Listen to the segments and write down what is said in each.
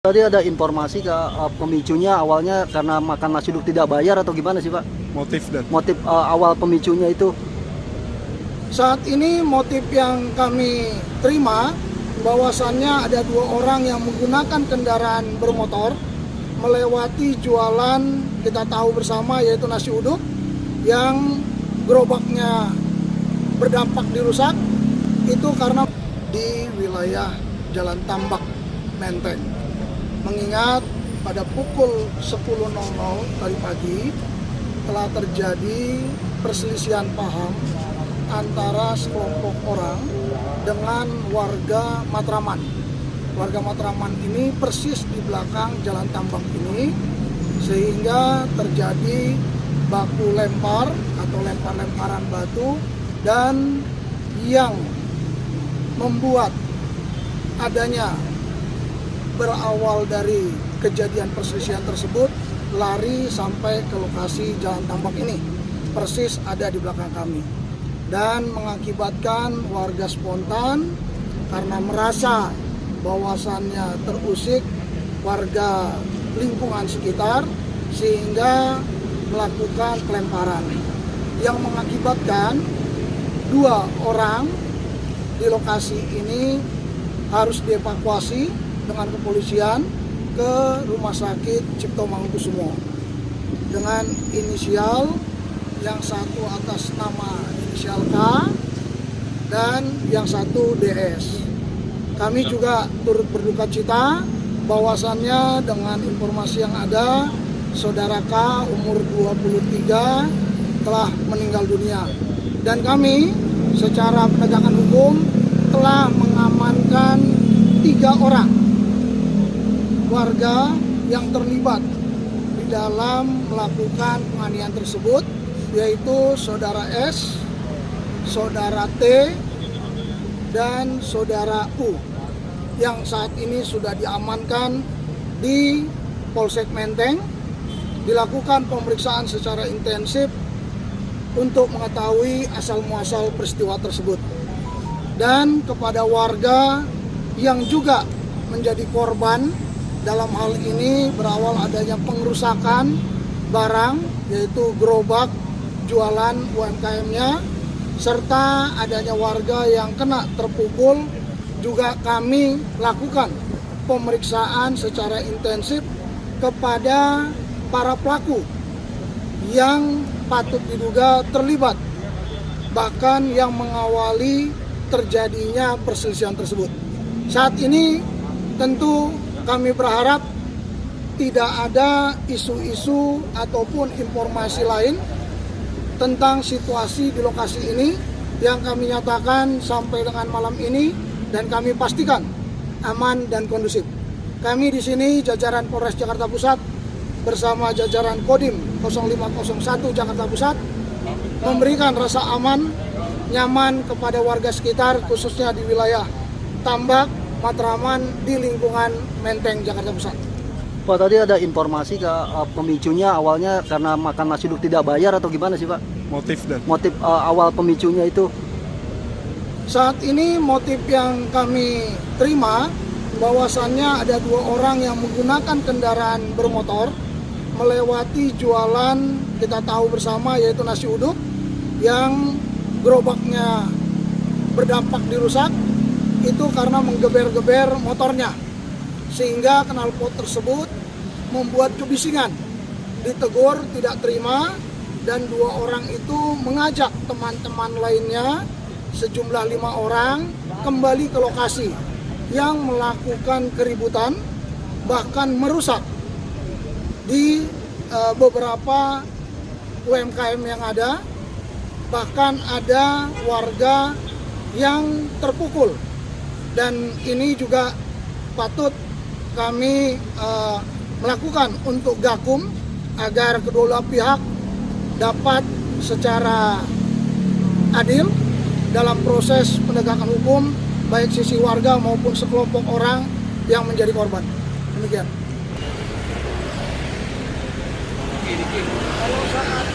Tadi ada informasi pemicunya awalnya karena makan nasi uduk tidak bayar atau gimana sih Pak? Motif awal pemicunya itu? Saat ini motif yang kami terima bahwasannya ada 2 orang yang menggunakan kendaraan bermotor melewati jualan kita tahu bersama yaitu nasi uduk yang gerobaknya berdampak dirusak itu karena di wilayah Jalan Tambak, Menteng. Mengingat pada pukul 10.00 tadi pagi telah terjadi perselisihan paham antara sekelompok orang dengan warga Matraman. Warga Matraman ini persis di belakang Jalan Tambak ini, sehingga terjadi baku lempar atau lempar-lemparan batu, dan yang membuat adanya berawal dari kejadian perselisihan tersebut lari sampai ke lokasi Jalan Tambak ini, persis ada di belakang kami, dan mengakibatkan warga spontan karena merasa bahwasannya terusik warga lingkungan sekitar sehingga melakukan pelemparan yang mengakibatkan 2 orang di lokasi ini harus dievakuasi dengan kepolisian ke Rumah Sakit Cipto Mangunkusumo dengan inisial, yang satu atas nama inisial K dan yang satu DS. Kami juga turut berduka cita bahwasannya dengan informasi yang ada, saudara K umur 23 telah meninggal dunia, dan kami secara penegakan hukum telah mengamankan 3 orang warga yang terlibat di dalam melakukan penganiayaan tersebut, yaitu saudara S, saudara T, dan saudara U, yang saat ini sudah diamankan di Polsek Menteng, dilakukan pemeriksaan secara intensif untuk mengetahui asal-muasal peristiwa tersebut. Dan kepada warga yang juga menjadi korban dalam hal ini berawal adanya pengerusakan barang, yaitu gerobak jualan UMKM-nya, serta adanya warga yang kena terpukul, juga kami lakukan pemeriksaan secara intensif kepada para pelaku yang patut diduga terlibat, bahkan yang mengawali terjadinya perselisihan tersebut. Saat ini tentu kami berharap tidak ada isu-isu ataupun informasi lain tentang situasi di lokasi ini yang kami nyatakan sampai dengan malam ini, dan kami pastikan aman dan kondusif. Kami di sini jajaran Polres Jakarta Pusat bersama jajaran Kodim 0501 Jakarta Pusat memberikan rasa aman, nyaman kepada warga sekitar, khususnya di wilayah Tambak, Matraman, di lingkungan Menteng, Jakarta Pusat. Pak, tadi ada informasi pemicunya awalnya karena makan nasi uduk tidak bayar atau gimana sih Pak? Motif awal pemicunya itu? Saat ini motif yang kami terima bahwasannya ada 2 orang yang menggunakan kendaraan bermotor melewati jualan kita tahu bersama yaitu nasi uduk yang gerobaknya berdampak dirusak itu karena menggeber-geber motornya, sehingga knalpot tersebut membuat kebisingan. Ditegur tidak terima, dan 2 orang itu mengajak teman-teman lainnya sejumlah 5 orang kembali ke lokasi yang melakukan keributan, bahkan merusak di beberapa UMKM yang ada, bahkan ada warga yang terpukul. Dan ini juga patut kami melakukan untuk gakum agar kedua pihak dapat secara adil dalam proses penegakan hukum, baik sisi warga maupun sekelompok orang yang menjadi korban. Demikian. Kalau saat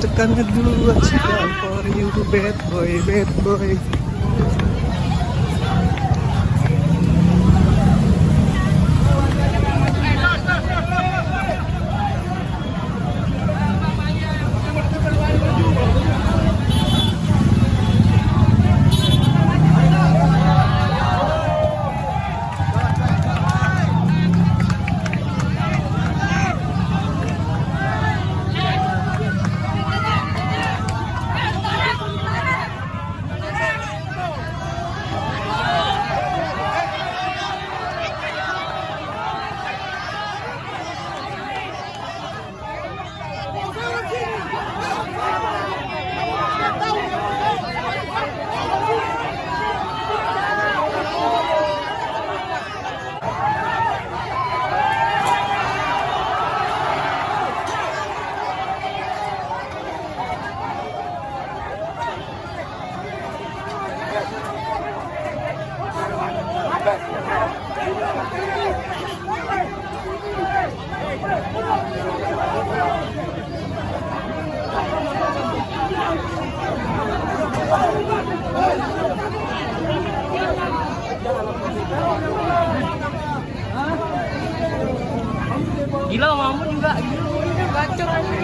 Tekan dulu aja for you bad boy, bad boy. Gila Mamun juga gila gacor aja.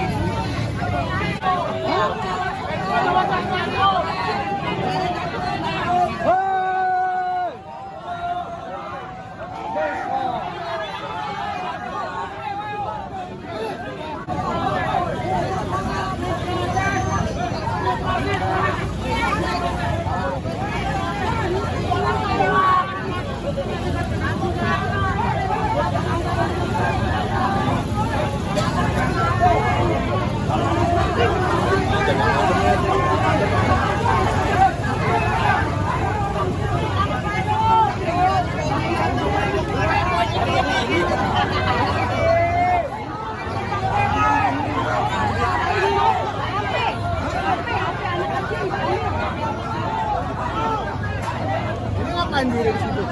Ini ngapain diri di situ?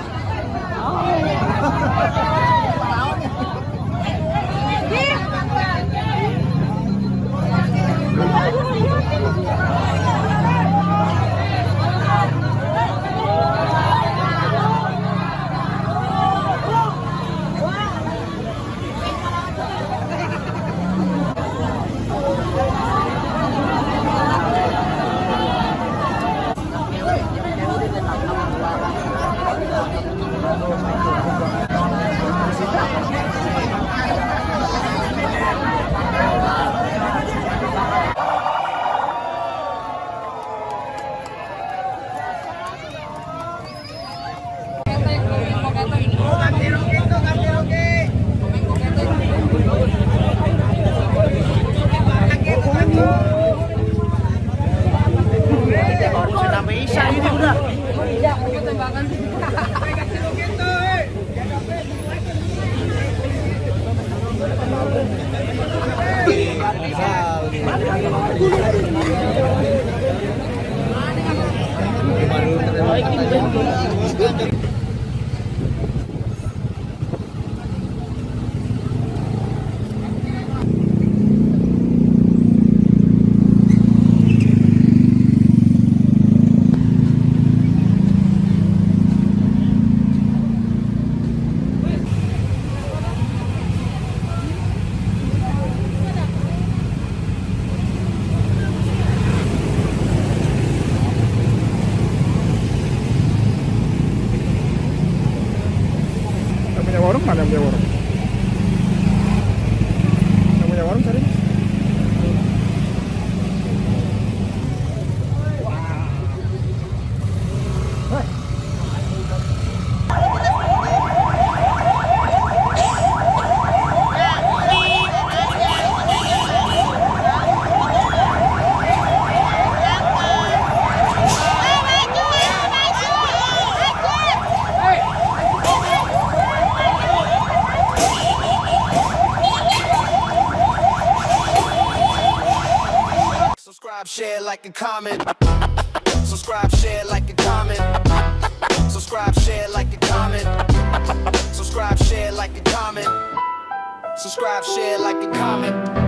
Aku tembakan. Yang punya warung mana yang punya warung? Yang punya warung cari. Subscribe, share, like, and comment. Subscribe, share, like, and comment. Subscribe, share, like, and comment. Subscribe, share, like, and comment. Subscribe, share, like, and comment.